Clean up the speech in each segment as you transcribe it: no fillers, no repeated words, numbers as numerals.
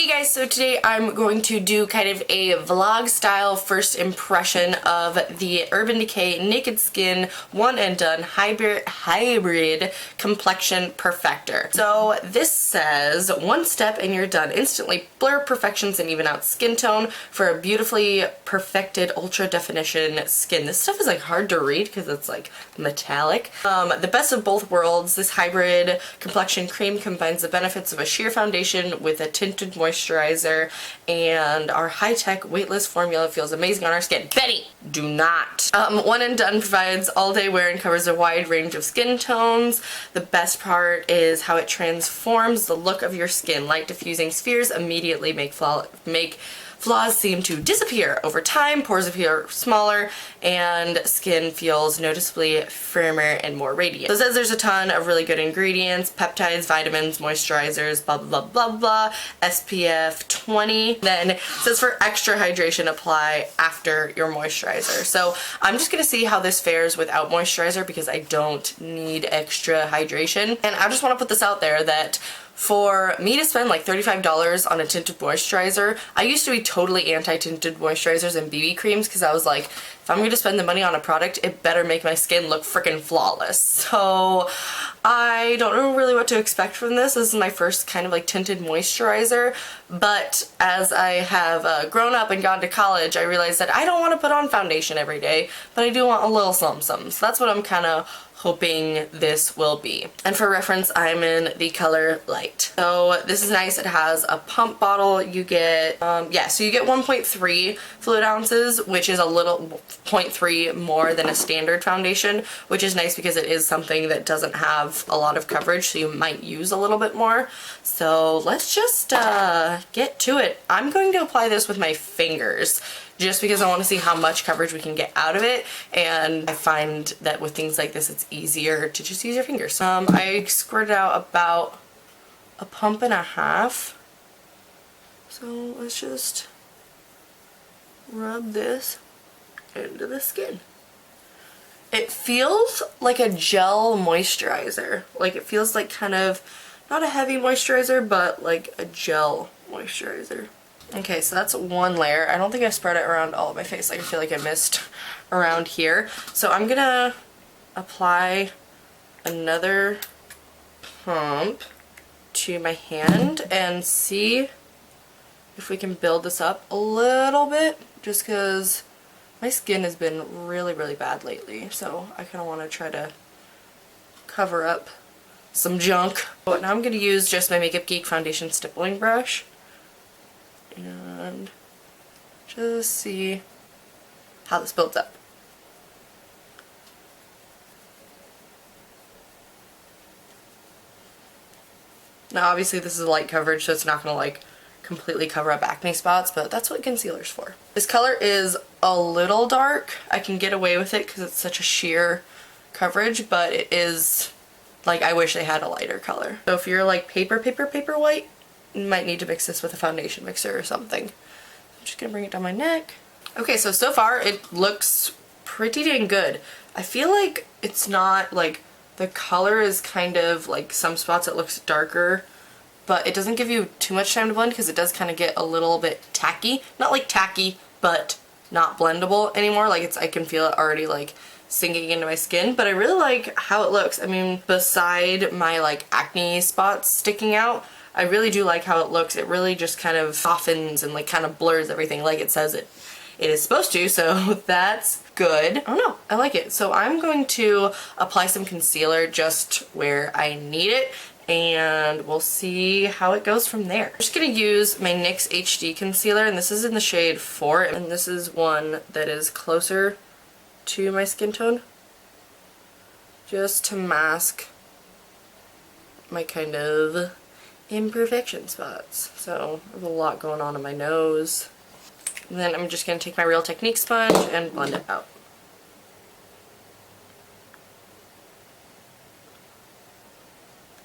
Hey guys, so today I'm going to do kind of a vlog style first impression of the Urban Decay Naked Skin One and Done Hybrid Complexion Perfector. So this says, one step and you're done. Instantly blur perfections and even out skin tone for a beautifully perfected ultra definition skin. This stuff is like hard to read because it's like metallic. The best of both worlds. This hybrid complexion cream combines the benefits of a sheer foundation with a tinted moisturizer, and our high-tech weightless formula feels amazing on our skin. Betty, do not. One and Done provides all-day wear and covers a wide range of skin tones. The best part is how it transforms the look of your skin. Light diffusing spheres immediately make flaws seem to disappear over time, pores appear smaller, and skin feels noticeably firmer and more radiant. So it says there's a ton of really good ingredients, peptides, vitamins, moisturizers, blah blah blah blah, SPF 20. Then it says for extra hydration, apply after your moisturizer. So I'm just gonna see how this fares without moisturizer because I don't need extra hydration. And I just wanna put this out there that for me to spend like $35 on a tinted moisturizer, I used to be totally anti-tinted moisturizers and BB creams because I was like, if I'm going to spend the money on a product, it better make my skin look freaking flawless. So I don't know really what to expect from this. This is my first kind of like tinted moisturizer, but as I have grown up and gone to college, I realized that I don't want to put on foundation every day, but I do want a little something. So that's what I'm kind of hoping this will be. And for reference, I'm in the color light. So this is nice. It has a pump bottle. You get, so you get 1.3 fluid ounces, which is a little 0.3 more than a standard foundation, which is nice because it is something that doesn't have a lot of coverage, so you might use a little bit more. So let's just get to it. I'm going to apply this with my fingers, just because I want to see how much coverage we can get out of it, and I find that with things like this it's easier to just use your fingers. I squirted out about a pump and a half, so let's just rub this into the skin. It feels like a gel moisturizer, like it feels like kind of not a heavy moisturizer but like a gel moisturizer. Okay, so that's one layer. I don't think I spread it around all of my face. Like I feel like I missed around here. So I'm gonna apply another pump to my hand and see if we can build this up a little bit, just because my skin has been really, really bad lately. So I kind of want to try to cover up some junk. But now I'm gonna use just my Makeup Geek foundation stippling brush and just see how this builds up. Now obviously this is light coverage, so it's not going to like completely cover up acne spots, but that's what concealer's for. This color is a little dark. I can get away with it because it's such a sheer coverage, but it is like, I wish they had a lighter color. So if you're like paper white, you might need to mix this with a foundation mixer or something. I'm just gonna bring it down my neck. Okay, so far it looks pretty dang good. I feel like it's not like, the color is kind of like some spots it looks darker, but it doesn't give you too much time to blend because it does kind of get a little bit tacky. Not like tacky, but not blendable anymore. Like I can feel it already like sinking into my skin, but I really like how it looks. I mean, beside my like acne spots sticking out, I really do like how it looks. It really just kind of softens and like kind of blurs everything like it says it is supposed to, so that's good. I don't know, I like it. So I'm going to apply some concealer just where I need it, and we'll see how it goes from there. I'm just gonna use my NYX HD concealer, and this is in the shade 4, and this is one that is closer to my skin tone, just to mask my kind of imperfection spots. So I have a lot going on in my nose. And then I'm just going to take my Real Technique sponge and blend it out.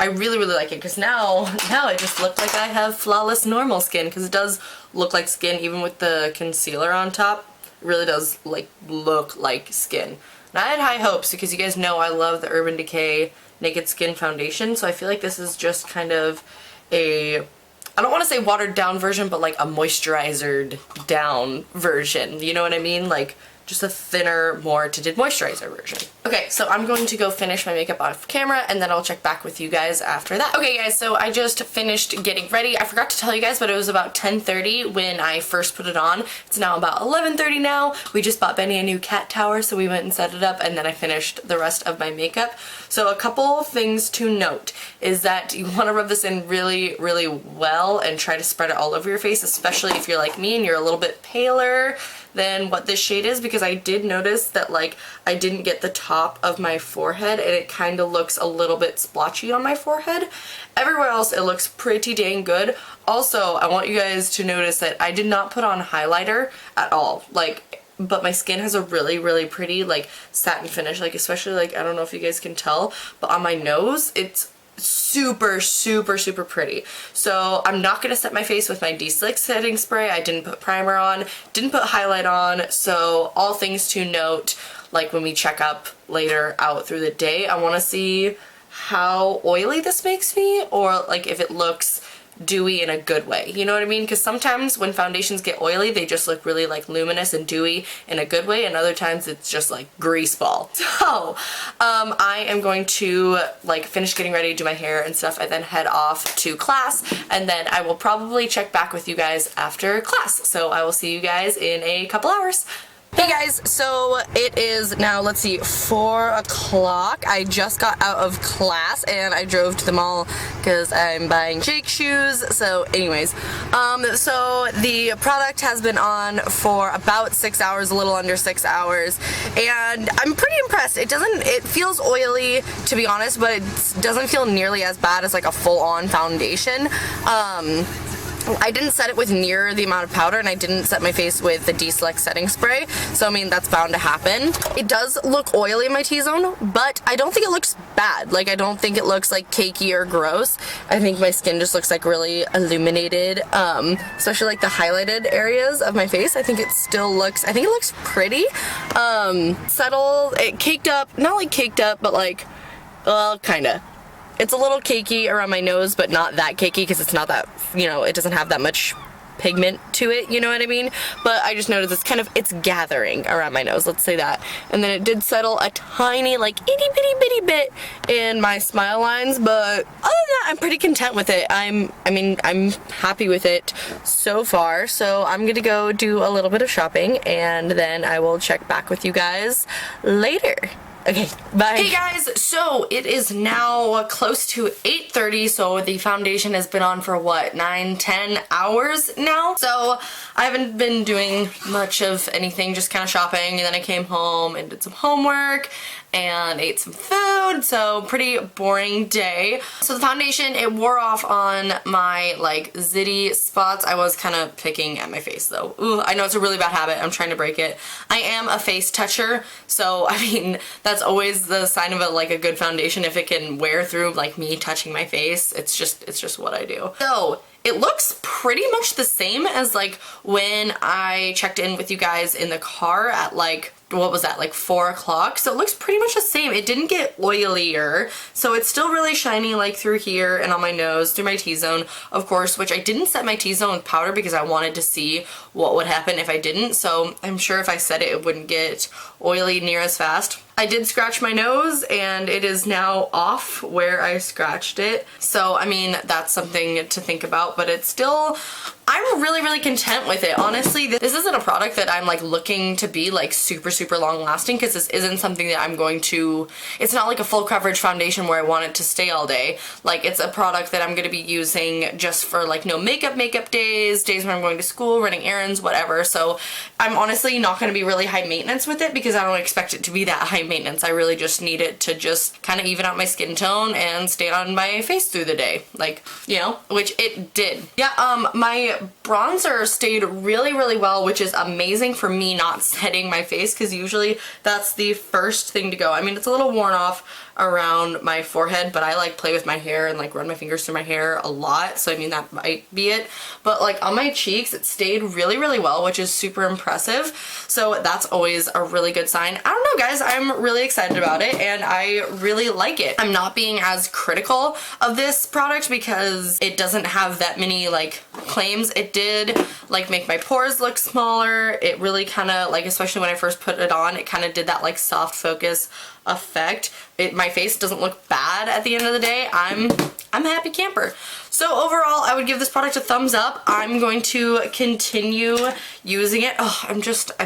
I really, really like it because now it just looks like I have flawless normal skin, because it does look like skin even with the concealer on top. It really does like look like skin. And I had high hopes because you guys know I love the Urban Decay Naked Skin Foundation, so I feel like this is just kind of a I don't want to say watered down version, but like a moisturized down version. You know what I mean? Like just a thinner, more tinted moisturizer version. Okay, so I'm going to go finish my makeup off camera and then I'll check back with you guys after that. Okay guys, so I just finished getting ready. I forgot to tell you guys, but it was about 10:30 when I first put it on. It's now about 11:30 now. We just bought Benny a new cat tower, so we went and set it up and then I finished the rest of my makeup. So a couple things to note is that you want to rub this in really, really well and try to spread it all over your face, especially if you're like me and you're a little bit paler than what this shade is, because I did notice that like I didn't get the top of my forehead and it kind of looks a little bit splotchy on my forehead. Everywhere else it looks pretty dang good. Also, I want you guys to notice that I did not put on highlighter at all. Like, but my skin has a really, really pretty like satin finish, like especially like, I don't know if you guys can tell, but on my nose it's super, super, super pretty. So I'm not going to set my face with my De-Slick setting spray. I didn't put primer on, didn't put highlight on, so all things to note, like when we check up later out through the day, I want to see how oily this makes me, or like if it looks dewy in a good way, you know what I mean? Because sometimes when foundations get oily, they just look really like luminous and dewy in a good way, and other times it's just like grease ball. So I am going to like finish getting ready, do my hair and stuff, and then head off to class, and then I will probably check back with you guys after class. So I will see you guys in a couple hours. Hey guys, so it is now, let's see, 4 o'clock. I just got out of class and I drove to the mall because I'm buying Jake shoes. So anyways, so the product has been on for about 6 hours, a little under 6 hours, and I'm pretty impressed. It feels oily, to be honest, but it doesn't feel nearly as bad as like a full-on foundation. I didn't set it with near the amount of powder, and I didn't set my face with the De-Slick setting spray, so I mean that's bound to happen. It does look oily in my T-zone, but I don't think it looks bad. Like, I don't think it looks like cakey or gross. I think my skin just looks like really illuminated, especially like the highlighted areas of my face. I think it looks pretty. Subtle, it caked up, not like caked up, but like, well, kinda. It's a little cakey around my nose, but not that cakey because it's not that, you know, it doesn't have that much pigment to it, you know what I mean? But I just noticed it's gathering around my nose, let's say that. And then it did settle a tiny, like, itty bitty bitty bit in my smile lines, but other than that, I'm pretty content with it. I'm happy with it so far, so I'm gonna go do a little bit of shopping, and then I will check back with you guys later. Okay, bye. Hey guys, so it is now close to 8:30, so the foundation has been on for what, 9-10 hours now? So I haven't been doing much of anything, just kind of shopping, and then I came home and did some homework and ate some food, so pretty boring day. So the foundation, it wore off on my like zitty spots. I was kind of picking at my face though. Ooh, I know it's a really bad habit, I'm trying to break it. I am a face toucher, so I mean that's always the sign of a good foundation, if it can wear through like me touching my face. It's just what I do. So it looks pretty much the same as like when I checked in with you guys in the car at like, what was that, like 4 o'clock? So it looks pretty much the same. It didn't get oilier, so it's still really shiny like through here and on my nose, through my T-zone, of course, which I didn't set my T-zone with powder because I wanted to see what would happen if I didn't, so I'm sure if I set it, it wouldn't get oily near as fast. I did scratch my nose and it is now off where I scratched it, so I mean that's something to think about, but it's still, I'm really, really content with it. Honestly, this isn't a product that I'm like looking to be like super, super long lasting, because this isn't something that I'm going to, it's not like a full coverage foundation where I want it to stay all day. Like, it's a product that I'm going to be using just for like no makeup days when I'm going to school, running errands, whatever. So I'm honestly not going to be really high maintenance with it because I don't expect it to be that high maintenance. I really just need it to just kind of even out my skin tone and stay on my face through the day, like, you know, which it did. Yeah, my bronzer stayed really, really well, which is amazing for me not setting my face, because usually that's the first thing to go. I mean, it's a little worn off around my forehead, but I like play with my hair and like run my fingers through my hair a lot, so I mean that might be it. But like on my cheeks it stayed really well, which is super impressive, so that's always a really good sign. I don't know guys, I'm really excited about it and I really like it. I'm not being as critical of this product because it doesn't have that many like claims. It did like make my pores look smaller. It really kind of like, especially when I first put it on, it kind of did that like soft focus effect. My face doesn't look bad at the end of the day. I'm a happy camper. So overall, I would give this product a thumbs up. I'm going to continue using it. Oh, I'm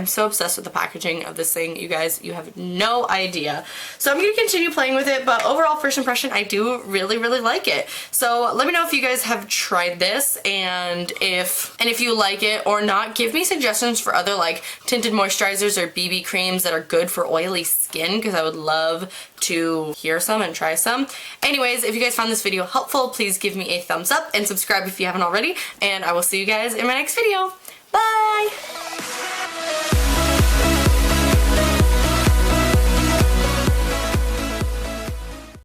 so obsessed with the packaging of this thing, you guys. You have no idea. So I'm going to continue playing with it, but overall, first impression, I do really like it. So let me know if you guys have tried this and if you like it or not. Give me suggestions for other like tinted moisturizers or BB creams that are good for oily skin, because I would love to hear some and try some. Anyways, if you guys found this video helpful, please give me a thumbs up and subscribe if you haven't already, and I will see you guys in my next video. Bye!